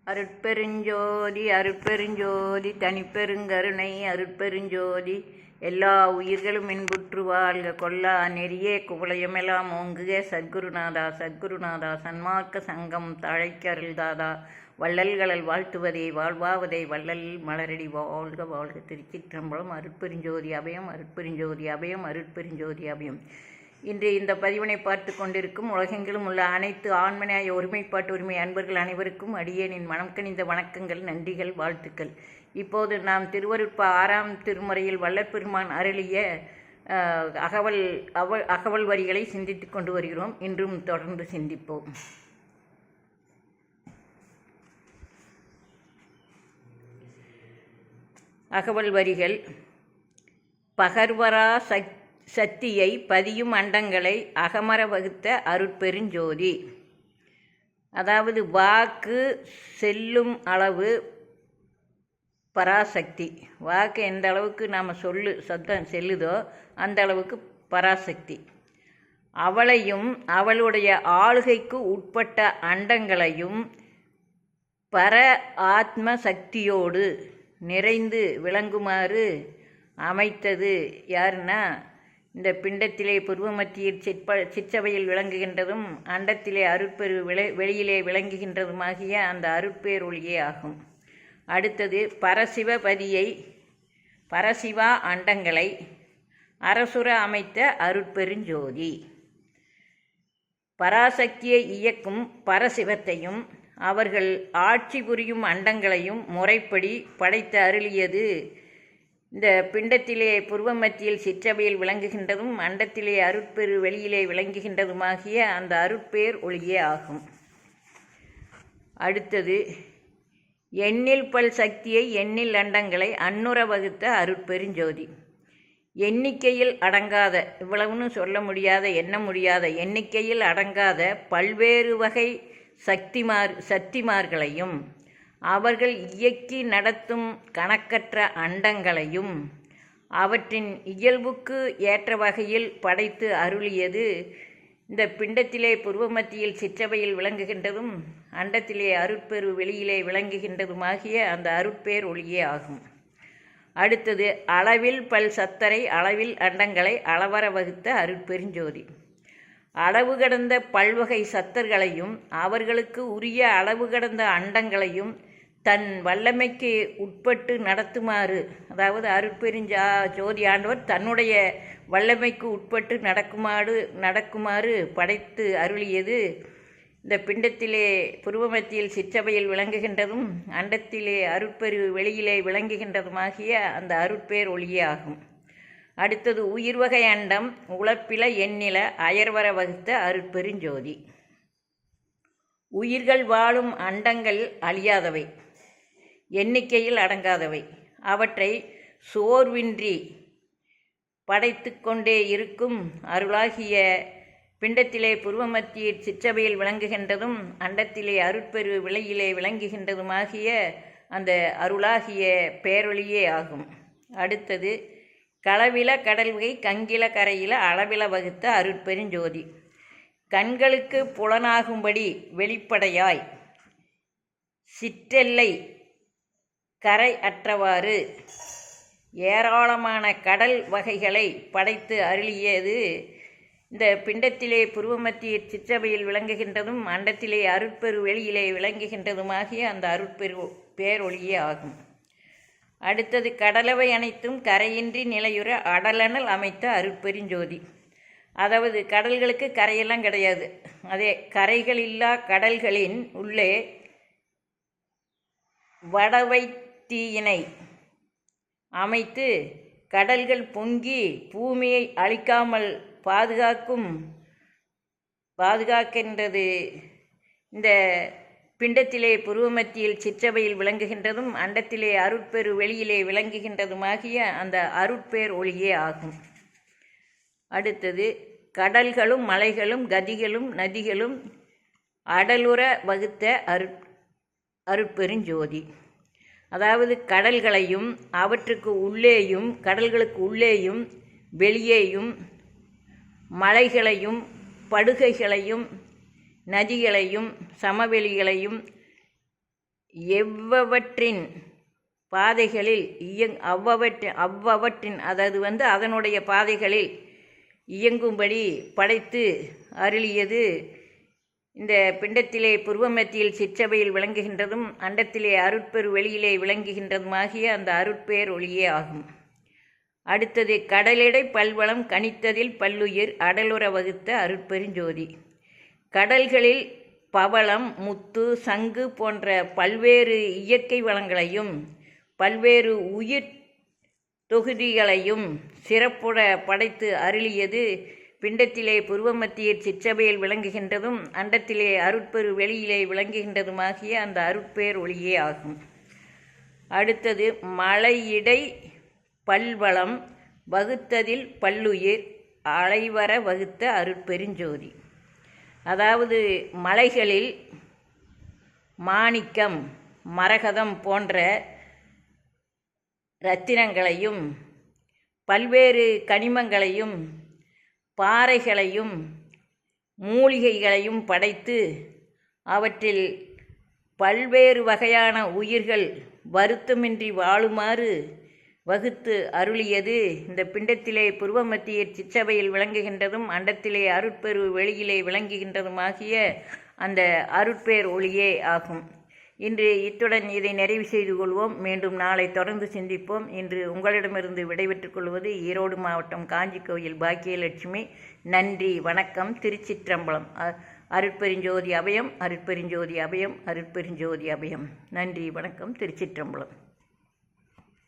அருட்பெருஞ்சோதி அருட்பெருஞ்சோதி தனிப்பெருங்கருணை அருட்பெருஞ்சோதி எல்லா உயிர்களும் இன்புற்று வாழ்க கொல்லா நெறியே குவளையமெல்லாம் ஓங்குக சத்குருநாதா சத்குருநாதா சன்மார்க்க சங்கம் தழைக்கருள்தாதா வள்ளல்களல் வாழ்த்துவதே வாழ்வாவதே வள்ளல் மலரடி வாழ்க வாழ்க. திருச்சிற்றம்பலம். அருட்பெருஞ்சோதி அபயம் அருட்பெருஞ்சோதி அபயம் அருட்பெருஞ்சோதி அபயம். இன்று இந்த பதிவினை பார்த்து கொண்டிருக்கும் உலகெங்கிலும் உள்ள அனைத்து ஆண்மனையாய ஒருமைப்பாட்டு உரிமை அன்பர்கள் அனைவருக்கும் அடியேனின் மனம் கனிந்த வணக்கங்கள், நன்றிகள், வாழ்த்துக்கள். இப்போது நாம் திருவருட்பா 6ஆம் திருமுறையில் வள்ளற்பெருமான் அருளிய அகவல் வரிகளை சிந்தித்து கொண்டு வருகிறோம். இன்றும் தொடர்ந்து சிந்திப்போம். அகவல் வரிகள். பகர்வரா சக்தியை பதியும் அண்டங்களை அகமர வகுத்த அருட்பெருஞ்சோதி. அதாவது வாக்கு செல்லும் அளவு பராசக்தி. வாக்கு எந்த அளவுக்கு நாம் சத்தம் செல்லுதோ அந்த அளவுக்கு பராசக்தி. அவளையும் அவளுடைய ஆளுகைக்கு உட்பட்ட அண்டங்களையும் பர ஆத்ம சக்தியோடு நிறைந்து விளங்குமாறு அமைத்தது யாருன்னா, இந்த பிண்டத்திலே புருவமத்தியில் சிற்றவையில் விளங்குகின்றதும் அண்டத்திலே அருட்பெரு வெளியிலே விளங்குகின்றதுமாகிய அந்த அருட்பேரொளியே ஆகும். அடுத்தது பரசிவா அண்டங்களை அரசுர அமைத்த அருட்பெருஞ்சோதி. பராசக்தியை இயக்கும் பரசிவத்தையும் அவர்கள் ஆட்சி புரியும் அண்டங்களையும் முறைப்படி படைத்து அருளியது இந்த பிண்டத்திலே புருவமத்தியில் சிற்றவையில் விளங்குகின்றதும் அண்டத்திலே அருட்பெரு வெளியிலே விளங்குகின்றதுமாகிய அந்த அருட்பேர் ஒளியே ஆகும். அடுத்தது எண்ணில் பல் சக்தியை எண்ணில் அண்டங்களை அன்னுர வகுத்த அருட்பெருஞ்சோதி. எண்ணிக்கையில் அடங்காத, இவ்வளவுன்னு சொல்ல முடியாத, எண்ண முடியாத, எண்ணிக்கையில் அடங்காத பல்வேறு வகை சக்திமார்களையும் அவர்கள் இயக்கி நடத்தும் கணக்கற்ற அண்டங்களையும் அவற்றின் இயல்புக்கு ஏற்ற வகையில் படைத்து அருளியது இந்த பிண்டத்திலே புருவமத்தியில் சிற்றவையில் விளங்குகின்றதும் அண்டத்திலே அருட்பெரு வெளியிலே விளங்குகின்றதுமாகிய அந்த அருட்பேர் ஒளியே ஆகும். அடுத்தது அளவில் பல் சத்தரை அளவில் அண்டங்களை அளவர வகுத்த அருட்பெருஞ்சோதி. அளவு கடந்த பல்வகை சத்தர்களையும் அவர்களுக்கு உரிய அளவு கடந்த அண்டங்களையும் தன் வல்லமைக்கு உட்பட்டு நடத்துமாறு, அதாவது அருட்பெருஞ்சோதி ஆண்டவர் தன்னுடைய வல்லமைக்கு உட்பட்டு நடக்குமாறு படைத்து அருளியது இந்த பிண்டத்திலே புருவமத்தியில் சிற்றவையில் விளங்குகின்றதும் அண்டத்திலே அருட்பெரு வெளியிலே விளங்குகின்றதுமாகிய அந்த அருட்பேர் ஒளியே ஆகும். அடுத்தது உயிர்வகை அண்டம் உழப்பில எண்ணில அயர்வர வகுத்த அருட்பெருஞ்சோதி. உயிர்கள் வாழும் அண்டங்கள் அழியாதவை, எண்ணிக்கையில் அடங்காதவை. அவற்றை சோர்வின்றி படைத்து கொண்டே இருக்கும் அருளாகிய பிண்டத்திலே புருவமத்தியில் சிற்றவையில் விளங்குகின்றதும் அண்டத்திலே அருட்பெரு விலையிலே விளங்குகின்றதுமாகிய அந்த அருளாகிய பேரொளியே ஆகும். அடுத்தது களவில கடல்வகை கங்கில கரையில அளவில வகுத்த அருட்பெருஞ்சோதி. கண்களுக்கு புலனாகும்படி வெளிப்படையாய் சிற்றெல்லை கரை அற்றவாறு ஏராளமான கடல் வகைகளை படைத்து அருளியது இந்த பிண்டத்திலே புருவமத்திய சிற்றவையில் விளங்குகின்றதும் அண்டத்திலே அருட்பெரு வெளியிலே விளங்குகின்றதுமாகிய அந்த அருட்பெரு பேரொளியே ஆகும். அடுத்தது கடலவை அனைத்தும் கரையின்றி நிலையுற அடலனல் அமைத்த அருட்பெருஞ்சோதி. அதாவது கடல்களுக்கு கரையெல்லாம் கிடையாது. அதே கரைகள் இல்லா கடல்களின் உள்ளே வடவை தீயினை அமைத்து கடல்கள் பொங்கி பூமியை அழிக்காமல் பாதுகாக்கின்றது இந்த பிண்டத்திலே புருவமத்தியில் சிற்றவையில் விளங்குகின்றதும் அண்டத்திலே அருட்பெரு வெளியிலே விளங்குகின்றதுமாகிய அந்த அருட்பேர் ஒளியே ஆகும். அடுத்தது கடல்களும் மலைகளும் கதிகளும் நதிகளும் அடலுற வகுத்த அருட்பெருஞ்சோதி. அதாவது கடல்களையும் அவற்றுக்கு உள்ளேயும் கடல்களுக்கு உள்ளேயும் வெளியேயும் மலைகளையும் படுகைகளையும் நதிகளையும் சமவெளிகளையும் எவ்வவற்றின் பாதைகளில் அவ்வவற்றின் அதாவது அதனுடைய பாதைகளில் இயங்கும்படி படைத்து அருளியது இந்த பிண்டத்திலே புருவ மத்தியில் சிற்றபையில் விளங்குகின்றதும் அண்டத்திலே அருட்பெரு வெளியிலே விளங்குகின்றதுமாகிய அந்த அருட்பேர் ஒளியே ஆகும். அடுத்தது கடலிடை பல்வளம் கணித்ததில் பல்லுயிர் அடலுற வகுத்த அருட்பெருஞ்சோதி. கடல்களில் பவளம், முத்து, சங்கு போன்ற பல்வேறு இயற்கை வளங்களையும் பல்வேறு உயிர் தொகுதிகளையும் சிறப்புற படைத்து அருளியது பிண்டத்திலே புருவ மத்தியில் சிற்றபையில் விளங்குகின்றதும் அண்டத்திலே அருட்பெரு வெளியிலே விளங்குகின்றதுமாகிய அந்த அருட்பேர் ஒளியே ஆகும். அடுத்தது மலையிடை பல்வளம் வகுத்ததில் பல்லுயிர் அலைவர வகுத்த அருட்பெருஞ்சோதி. அதாவது மலைகளில் மாணிக்கம், மரகதம் போன்ற இரத்தினங்களையும் பல்வேறு கனிமங்களையும் பாறைகளையும் மூலிகைகளையும் படைத்து அவற்றில் பல்வேறு வகையான உயிர்கள் வருத்தமின்றி வாழுமாறு வகுத்து அருளியது இந்த பிண்டத்திலே புருவ மத்திய சிற்றபையில் விளங்குகின்றதும் அண்டத்திலே அருட்பெரு வெளியிலே விளங்குகின்றதுமாகிய அந்த அருட்பேர் ஒளியே ஆகும். இன்று இத்துடன் இதை நிறைவு செய்து கொள்வோம். மீண்டும் நாளை தொடர்ந்து சிந்திப்போம். இன்று உங்களிடமிருந்து விடைபெற்றுக் கொள்வது ஈரோடு மாவட்டம் காஞ்சிக்கோயில் பாக்கியலட்சுமி. நன்றி, வணக்கம். திருச்சிற்றம்பலம். அருட்பெருஞ்சோதி அபயம், அருட்பெருஞ்சோதி அபயம், அருட்பெருஞ்சோதி அபயம். நன்றி, வணக்கம். திருச்சிற்றம்பலம்.